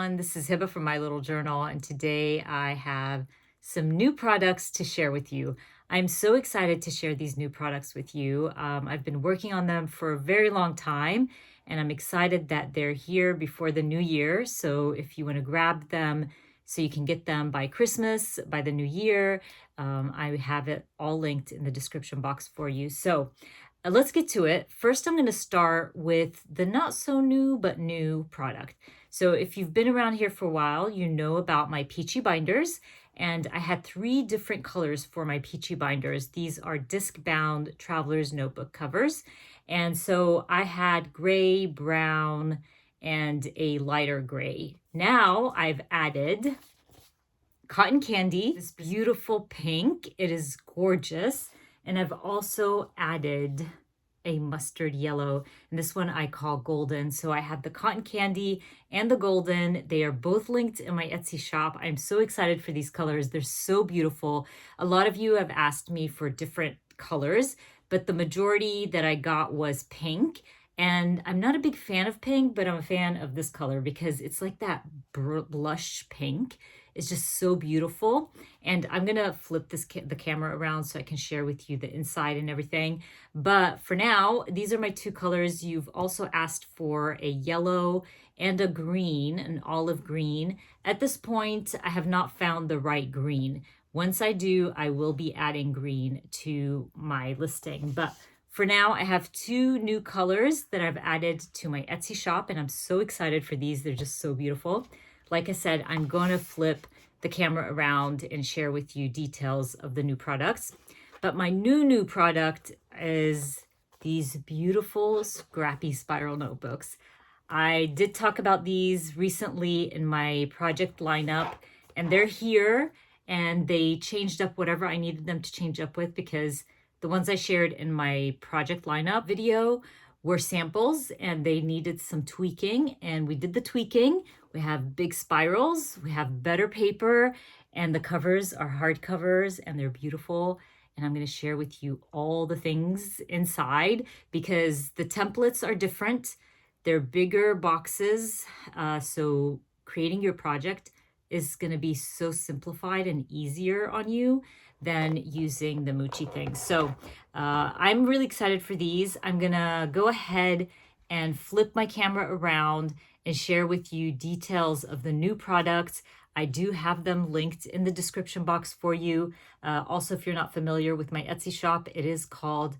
everyone. This is Hiba from My Little Journal, and today I have some new products to share with you. I'm so excited to share these new products with you. I've been working on them for a very long time, and I'm excited that they're here before the new year. So if you want to grab them so you can get them by Christmas, by the new year, I have it all linked in the description box for you. So let's get to it. First, I'm going to start with the not so new but new product. So if you've been around here for a while, you know about my peachy binders, and I had 3 different colors for my peachy binders. These are disc-bound traveler's notebook covers. And so I had gray, brown, and a lighter gray. Now I've added cotton candy, this beautiful pink. It is gorgeous. And I've also added a mustard yellow, and this one I call golden. So I have the cotton candy and the golden. They are both linked in my Etsy shop. I'm so excited for these colors. They're so beautiful. A lot of you have asked me for different colors, but the majority that I got was pink. And I'm not a big fan of pink, but I'm a fan of this color because it's like that blush pink. It's just so beautiful. And I'm gonna flip the camera around so I can share with you the inside and everything. But for now, these are my 2 colors. You've also asked for a yellow and a green, an olive green. At this point, I have not found the right green. Once I do, I will be adding green to my listing. But for now, I have 2 new colors that I've added to my Etsy shop, and I'm so excited for these. They're just so beautiful. Like I said, I'm going to flip the camera around and share with you details of the new products. But my new product is these beautiful Scrappy spiral notebooks. I did talk about these recently in my project lineup, and they're here, and they changed up whatever I needed them to change up with, because the ones I shared in my project lineup video were samples and they needed some tweaking, and we did the tweaking. We have big spirals, we have better paper, and the covers are hard covers and they're beautiful. And I'm going to share with you all the things inside because the templates are different. They're bigger boxes, so creating your project is going to be so simplified and easier on you than using the Mochi things. So I'm really excited for these. I'm gonna go ahead and flip my camera around and share with you details of the new products. I do have them linked in the description box for you. Also, if you're not familiar with my Etsy shop, it is called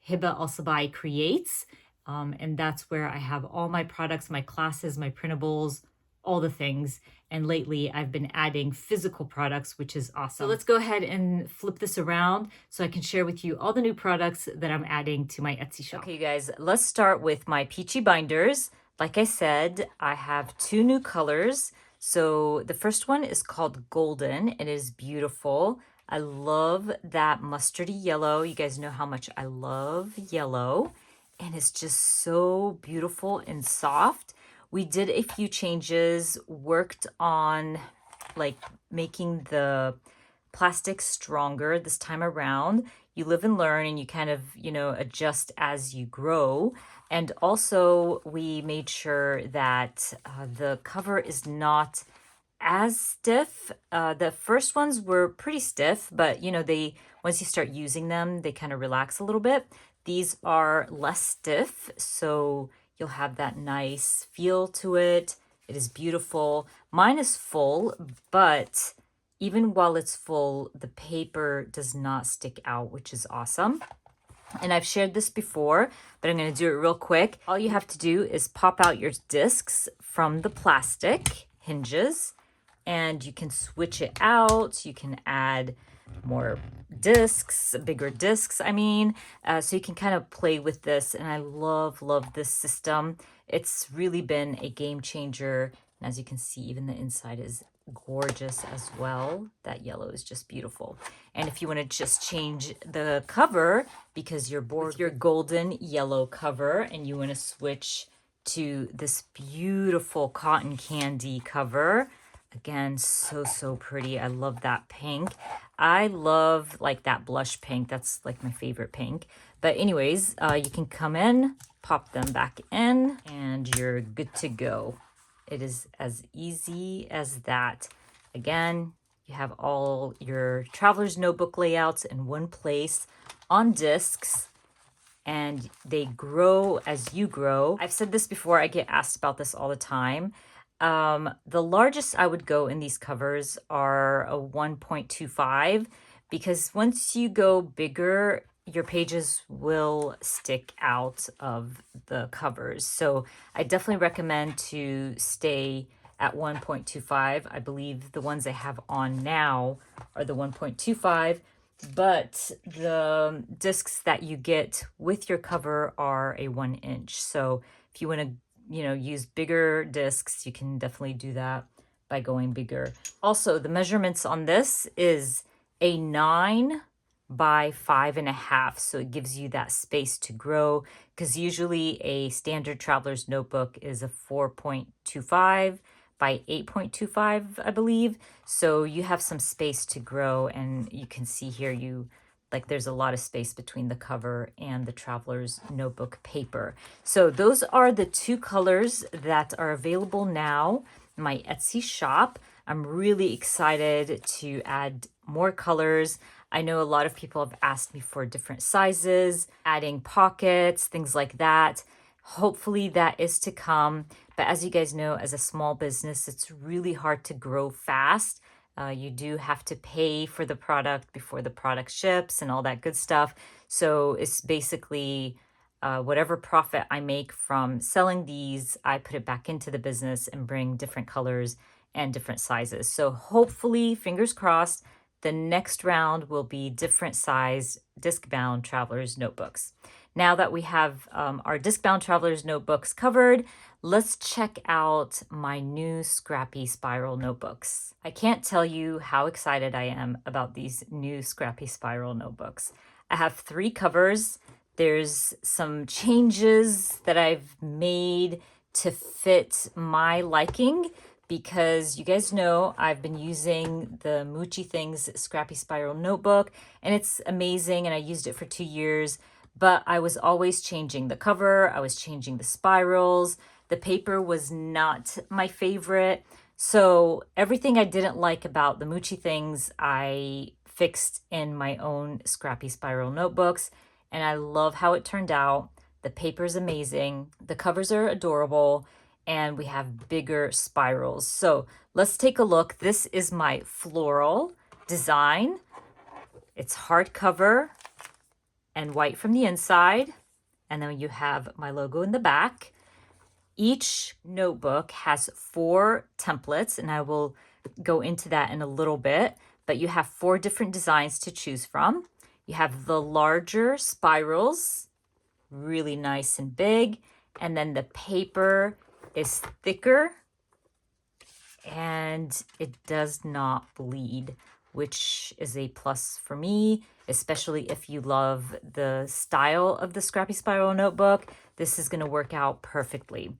Hiba Alsabai Creates. And that's where I have all my products, my classes, my printables, all the things. And lately I've been adding physical products, which is awesome. So let's go ahead and flip this around so I can share with you all the new products that I'm adding to my Etsy shop. Okay, you guys, let's start with my peachy binders. Like I said, I have 2 new colors. So the first one is called Golden. It is beautiful. I love that mustardy yellow. You guys know how much I love yellow. And it's just so beautiful and soft. We did a few changes, worked on like making the plastic stronger this time around. You live and learn, and you kind of, adjust as you grow. And also we made sure that the cover is not as stiff. The first ones were pretty stiff, but they, once you start using them, they kind of relax a little bit. These are less stiff, so you'll have that nice feel to it. It is beautiful. Mine is full, but even while it's full, the paper does not stick out, which is awesome. And I've shared this before, but I'm going to do it real quick. All you have to do is pop out your discs from the plastic hinges, and you can switch it out. You can add more discs, bigger discs, so you can kind of play with this. And I love this system. It's really been a game changer. And as you can see, even the inside is gorgeous as well. That yellow is just beautiful. And if you want to just change the cover because you're bored with your golden yellow cover and you want to switch to this beautiful cotton candy cover, again, so pretty. I love that pink. I love like that blush pink. That's like my favorite pink. But anyways, you can come in, pop them back in, and you're good to go. It is as easy as that. Again, you have all your traveler's notebook layouts in one place on discs, and they grow as you grow. I've said this before, I get asked about this all the time. The largest I would go in these covers are a 1.25, because once you go bigger, your pages will stick out of the covers. So I definitely recommend to stay at 1.25. I believe the ones I have on now are the 1.25, but the discs that you get with your cover are a 1 inch. So if you want to, use bigger discs, you can definitely do that by going bigger. Also, the measurements on this is a 9 by 5.5. So it gives you that space to grow, because usually a standard traveler's notebook is a 4.25 by 8.25, I believe. So you have some space to grow, and you can see here there's a lot of space between the cover and the traveler's notebook paper. So those are the two colors that are available now in my Etsy shop. I'm really excited to add more colors. I know a lot of people have asked me for different sizes, adding pockets, things like that. Hopefully that is to come. But as you guys know, as a small business, it's really hard to grow fast. You do have to pay for the product before the product ships and all that good stuff. So it's basically whatever profit I make from selling these, I put it back into the business and bring different colors and different sizes. So hopefully, fingers crossed, the next round will be different size disc-bound traveler's notebooks. Now that we have our disc-bound traveler's notebooks covered, let's check out my new Scrappy spiral notebooks. I can't tell you how excited I am about these new Scrappy spiral notebooks. I have 3 covers. There's some changes that I've made to fit my liking, because you guys know I've been using the Mochi Things Scrappy Spiral Notebook, and it's amazing, and I used it for 2 years, but I was always changing the cover, I was changing the spirals, the paper was not my favorite, so everything I didn't like about the Mochi Things, I fixed in my own Scrappy Spiral Notebooks, and I love how it turned out. The paper's amazing, the covers are adorable, and we have bigger spirals. So let's take a look. This is my floral design. It's hardcover and white from the inside. And then you have my logo in the back. Each notebook has 4 templates, and I will go into that in a little bit, but you have 4 different designs to choose from. You have the larger spirals, really nice and big, and then the paper is thicker and it does not bleed, which is a plus for me, especially if you love the style of the Scrappy Spiral Notebook. This is going to work out perfectly.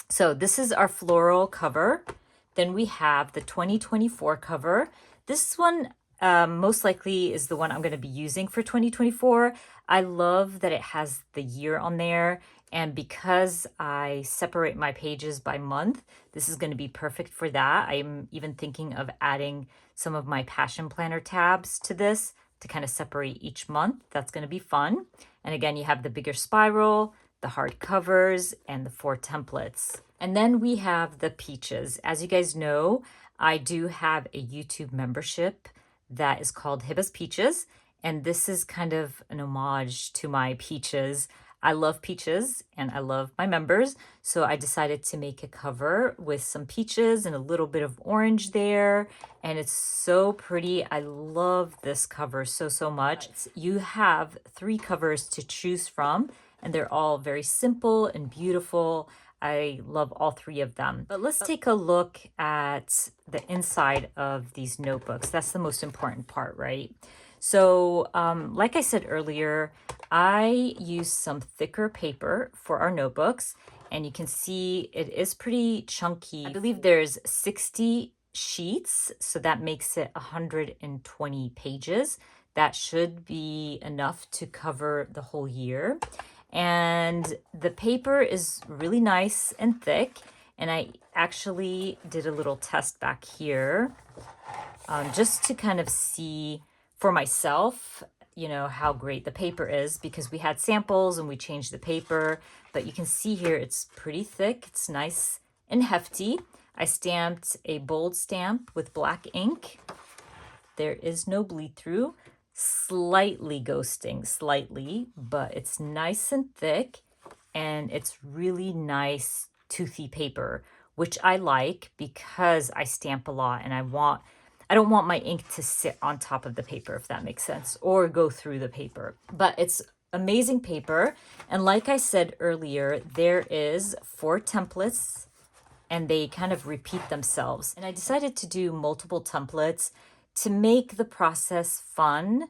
So this is our floral cover. Then we have the 2024 cover. This one most likely is the one I'm going to be using for 2024. I love that it has the year on there. And because I separate my pages by month, this is going to be perfect for that. I'm even thinking of adding some of my Passion Planner tabs to this to kind of separate each month. That's going to be fun. And again, you have the bigger spiral, the hard covers, and the 4 templates. And then we have the peaches. As you guys know, I do have a YouTube membership that is called Hiba's Peaches. And this is kind of an homage to my peaches. I love peaches and I love my members. So I decided to make a cover with some peaches and a little bit of orange there. And it's so pretty. I love this cover so much. You have 3 covers to choose from, and they're all very simple and beautiful. I love all 3 of them. But let's take a look at the inside of these notebooks. That's the most important part, right? So like I said earlier, I use some thicker paper for our notebooks, and you can see it is pretty chunky. I believe there's 60 sheets, so that makes it 120 pages. That should be enough to cover the whole year. And the paper is really nice and thick, And I actually did a little test back here just to kind of see for myself, you know, how great the paper is, because we had samples and we changed the paper. But you can see here it's pretty thick. It's nice and hefty. I stamped a bold stamp with black ink. There is no bleed through, slightly ghosting, slightly, but it's nice and thick, and it's really nice toothy paper, which I like because I stamp a lot and I don't want my ink to sit on top of the paper, if that makes sense, or go through the paper. But it's amazing paper. And like I said earlier, there is 4 templates and they kind of repeat themselves. And I decided to do multiple templates to make the process fun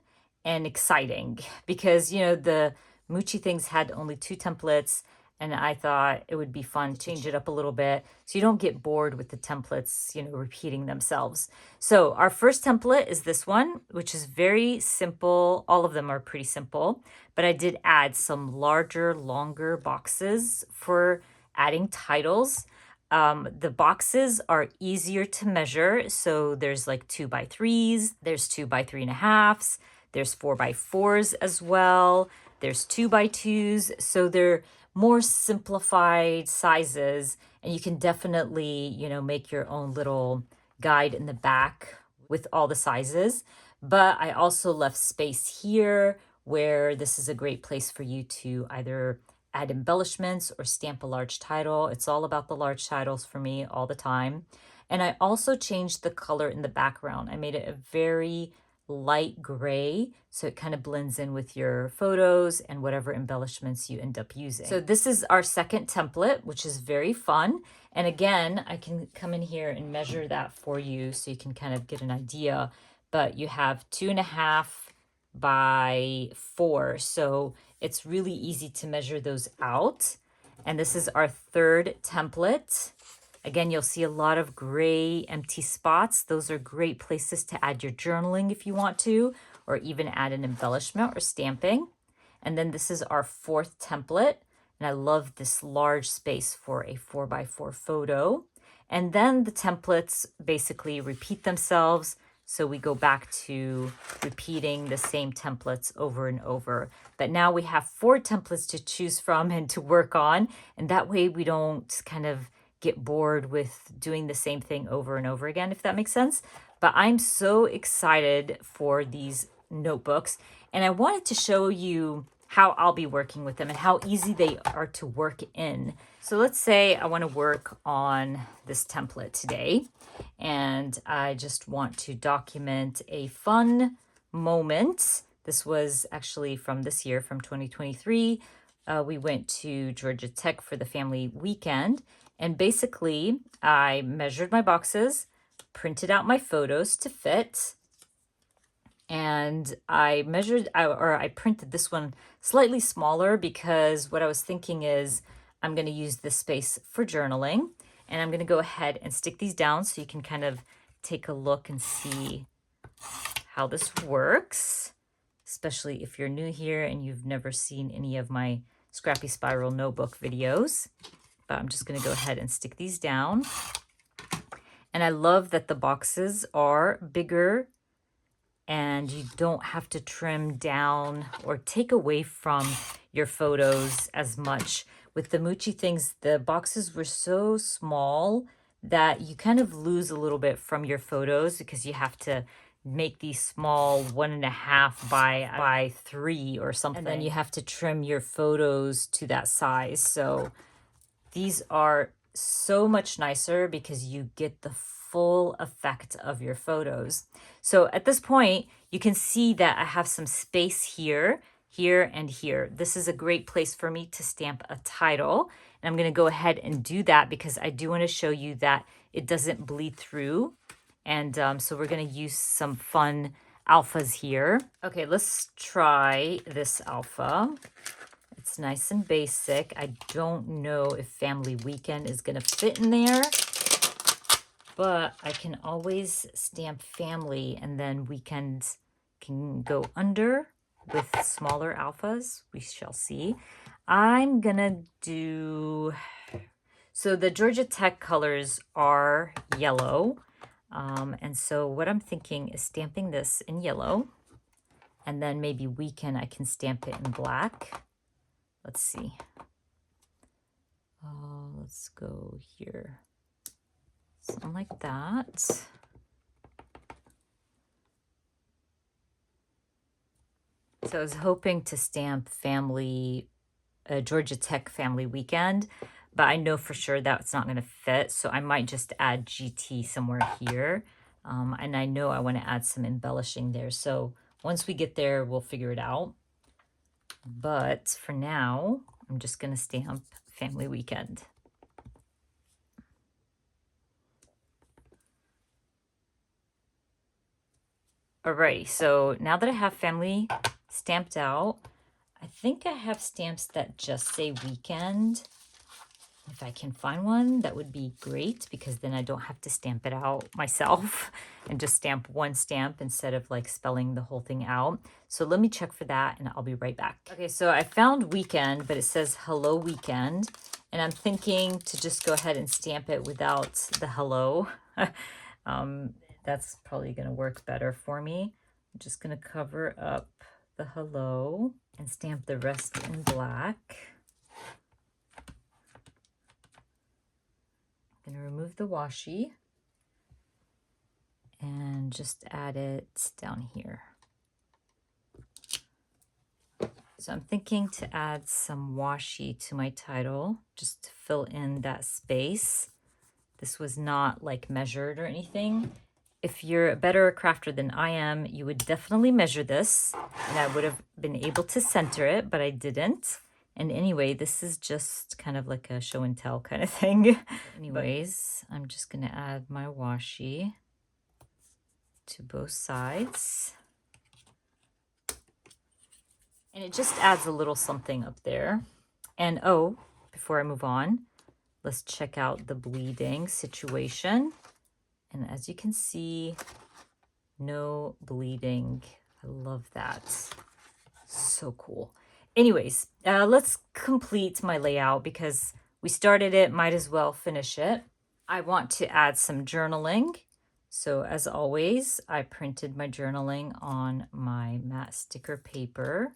and exciting, because, you know, the Mochi things had only 2 templates, and I thought it would be fun to change it up a little bit so you don't get bored with the templates, you know, repeating themselves. So our first template is this one, which is very simple. All of them are pretty simple, but I did add some larger, longer boxes for adding titles. The boxes are easier to measure. So there's like 2x3s, there's 2x3.5s, there's 4x4s as well. There's 2x2s. So they're more simplified sizes, and you can definitely, you know, make your own little guide in the back with all the sizes. But I also left space here where this is a great place for you to either add embellishments or stamp a large title. It's all about the large titles for me all the time. And I also changed the color in the background. I made it a very light gray, so it kind of blends in with your photos and whatever embellishments you end up using. So this is our second template, which is very fun. And again, I can come in here and measure that for you so you can kind of get an idea. But you have 2.5 by 4, so it's really easy to measure those out. And this is our third template. Again, you'll see a lot of gray empty spots. Those are great places to add your journaling if you want to, or even add an embellishment or stamping. And then this is our fourth template. And I love this large space for a 4x4 photo. And then the templates basically repeat themselves. So we go back to repeating the same templates over and over. But now we have 4 templates to choose from and to work on. And that way we don't kind of get bored with doing the same thing over and over again, if that makes sense. But I'm so excited for these notebooks, and I wanted to show you how I'll be working with them and how easy they are to work in. So let's say I want to work on this template today, and I just want to document a fun moment. This was actually from this year, from 2023. We went to Georgia Tech for the family weekend. And basically, I measured my boxes, printed out my photos to fit, and I printed this one slightly smaller because what I was thinking is I'm going to use this space for journaling. And I'm going to go ahead and stick these down so you can kind of take a look and see how this works, especially if you're new here and you've never seen any of my Scrappy Spiral notebook videos. But I'm just going to go ahead and stick these down. And I love that the boxes are bigger and you don't have to trim down or take away from your photos as much. With the Mochi things, the boxes were so small that you kind of lose a little bit from your photos because you have to make these small 1.5 by 3 or something. And then you have to trim your photos to that size. So these are so much nicer because you get the full effect of your photos. So at this point, you can see that I have some space here, here, and here. This is a great place for me to stamp a title. And I'm going to go ahead and do that because I do want to show you that it doesn't bleed through. And so we're going to use some fun alphas here. Okay, let's try this alpha. It's nice and basic. I don't know if family weekend is going to fit in there, but I can always stamp family and then weekends can go under with smaller alphas. We shall see. I'm going to do, So the Georgia Tech colors are yellow. And so what I'm thinking is stamping this in yellow, and then maybe I can stamp it in black. Let's see. Let's go here. Something like that. So I was hoping to stamp Georgia Tech Family Weekend, but I know for sure that's not going to fit. So I might just add GT somewhere here. And I know I want to add some embellishing there. So once we get there, we'll figure it out. But for now, I'm just going to stamp Family Weekend. Alrighty, so now that I have family stamped out, I think I have stamps that just say weekend. If I can find one, that would be great, because then I don't have to stamp it out myself and just stamp one stamp instead of like spelling the whole thing out. So let me check for that and I'll be right back. Okay, so I found weekend, but it says hello weekend. And I'm thinking to just go ahead and stamp it without the hello. That's probably gonna work better for me. I'm just gonna cover up the hello and stamp the rest in black. I'm gonna remove the washi and just add it down here. So I'm thinking to add some washi to my title, just to fill in that space. This was not like measured or anything. If you're a better crafter than I am, you would definitely measure this, and I would have been able to center it, but I didn't. And anyway, this is just kind of like a show and tell kind of thing. Anyways, I'm just gonna add my washi to both sides. And it just adds a little something up there. And oh, before I move on, let's check out the bleeding situation. And as you can see, no bleeding. I love that. So cool. Anyways, let's complete my layout because we started it, might as well finish it. I want to add some journaling. So as always, I printed my journaling on my matte sticker paper.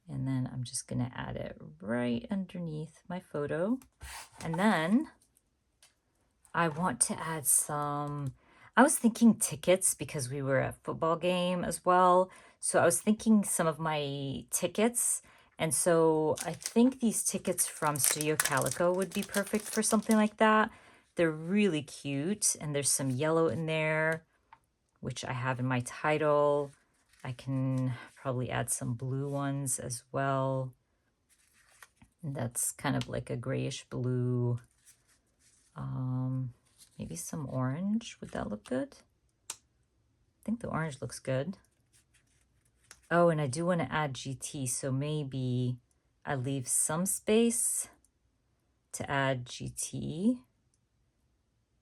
And then I'm just gonna add it right underneath my photo. And then I want to add I was thinking tickets because we were at a football game as well. So I was thinking some of my tickets. And so I think these tickets from Studio Calico would be perfect for something like that. They're really cute, and there's some yellow in there, which I have in my title. I can probably add some blue ones as well. And that's kind of like a grayish blue. Maybe some orange. Would that look good? I think the orange looks good. Oh, and I do want to add GT, so maybe I leave some space to add GT.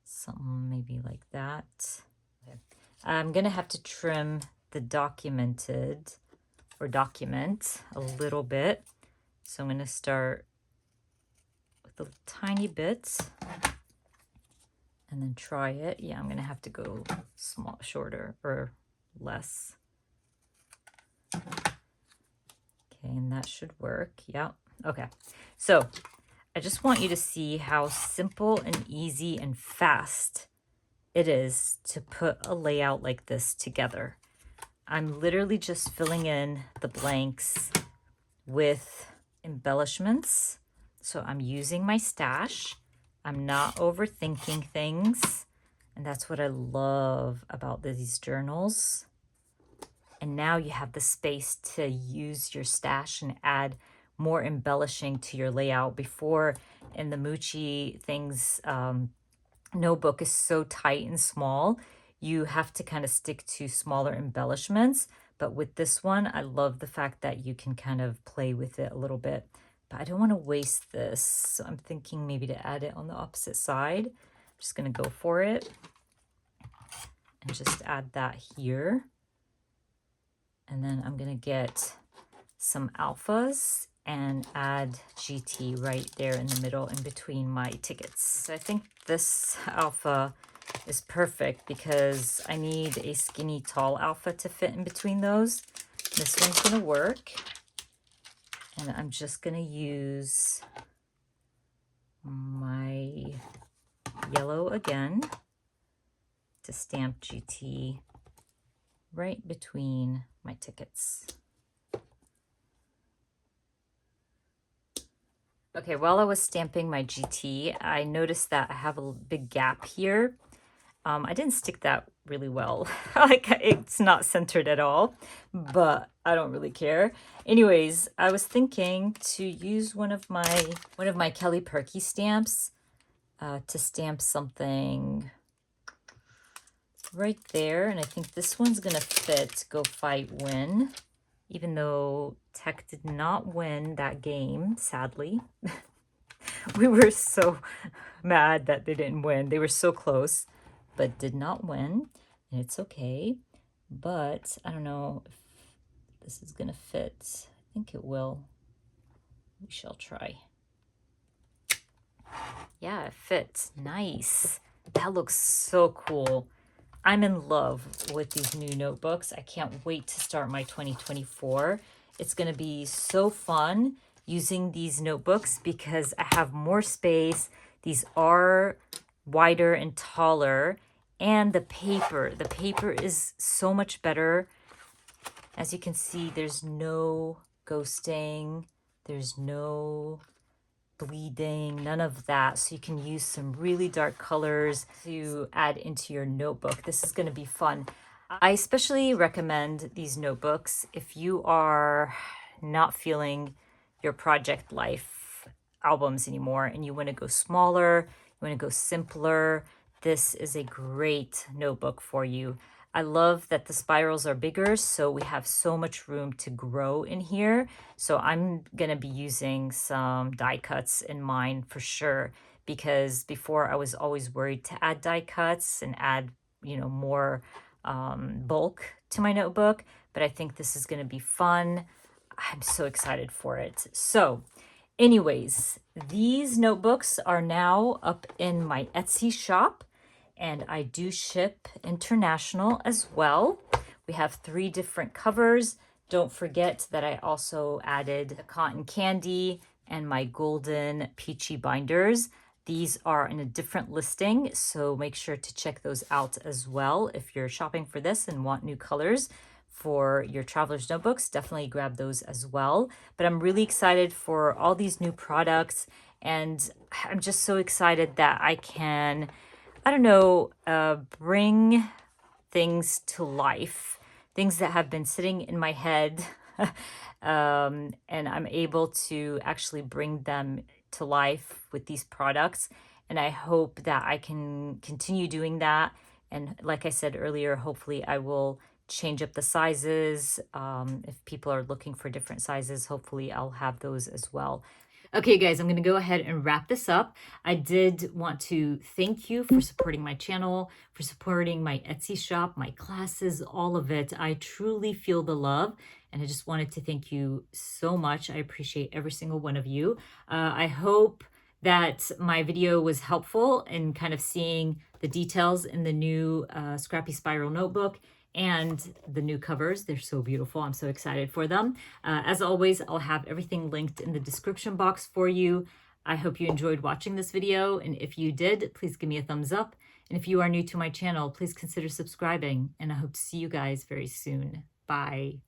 Something maybe like that. Okay. I'm going to have to trim the document a little bit. So I'm going to start with a tiny bit and then try it. Yeah, I'm going to have to go shorter or less. Okay, and that should work. Yeah. Okay. So I just want you to see how simple and easy and fast it is to put a layout like this together. I'm literally just filling in the blanks with embellishments. So I'm using my stash. I'm not overthinking things. And that's what I love about these journals. And now you have the space to use your stash and add more embellishing to your layout. Before in the Mucci things, notebook is so tight and small, you have to kind of stick to smaller embellishments. But with this one, I love the fact that you can kind of play with it a little bit. But I don't want to waste this. So I'm thinking maybe to add it on the opposite side. I'm just going to go for it and just add that here. And then I'm going to get some alphas and add GT right there in the middle in between my tickets. So I think this alpha is perfect because I need a skinny tall alpha to fit in between those. This one's gonna work. And I'm just gonna use my yellow again to stamp GT right between my tickets. Okay, while I was stamping my GT, I noticed that I have a big gap here. I didn't stick that really well. Like, it's not centered at all, but I don't really care. Anyways, I was thinking to use one of my Kelly Perky stamps to stamp something right there. And I think this one's gonna fit Go Fight Win, even though Tech did not win that game, sadly. We were so mad that they didn't win. They were so close, but did not win, and it's okay. But I don't know if this is gonna fit. I think it will. We shall try. Yeah, it fits. Nice. That looks so cool. I'm in love with these new notebooks. I can't wait to start my 2024. It's gonna be so fun using these notebooks because I have more space. These are wider and taller, and the paper is so much better. As you can see, there's no ghosting, there's no bleeding, none of that. So you can use some really dark colors to add into your notebook. This is going to be fun. I especially recommend these notebooks if you are not feeling your project life albums anymore and you want to go smaller, you want to go simpler. This is a great notebook for you. I love that the spirals are bigger, so we have so much room to grow in here. So I'm going to be using some die cuts in mine for sure, because before I was always worried to add die cuts and add, more bulk to my notebook. But I think this is going to be fun. I'm so excited for it. So anyways, these notebooks are now up in my Etsy shop, and I do ship international as well. We have 3 different covers. Don't forget that I also added the cotton candy and my golden peachy binders. These are in a different listing, so make sure to check those out as well. If you're shopping for this and want new colors for your traveler's notebooks, definitely grab those as well. But I'm really excited for all these new products, and I'm just so excited that I can, bring things to life, things that have been sitting in my head, and I'm able to actually bring them to life with these products. And I hope that I can continue doing that. And like I said earlier, hopefully I will change up the sizes. If people are looking for different sizes, hopefully I'll have those as well. Okay, guys, I'm going to go ahead and wrap this up. I did want to thank you for supporting my channel, for supporting my Etsy shop, my classes, all of it. I truly feel the love, and I just wanted to thank you so much. I appreciate every single one of you. I hope that my video was helpful in kind of seeing the details in the new Scrappy Spiral Notebook and the new covers. They're so beautiful. I'm so excited for them. As always, I'll have everything linked in the description box for you. I hope you enjoyed watching this video, and if you did, please give me a thumbs up. And if you are new to my channel, please consider subscribing, and I hope to see you guys very soon. Bye.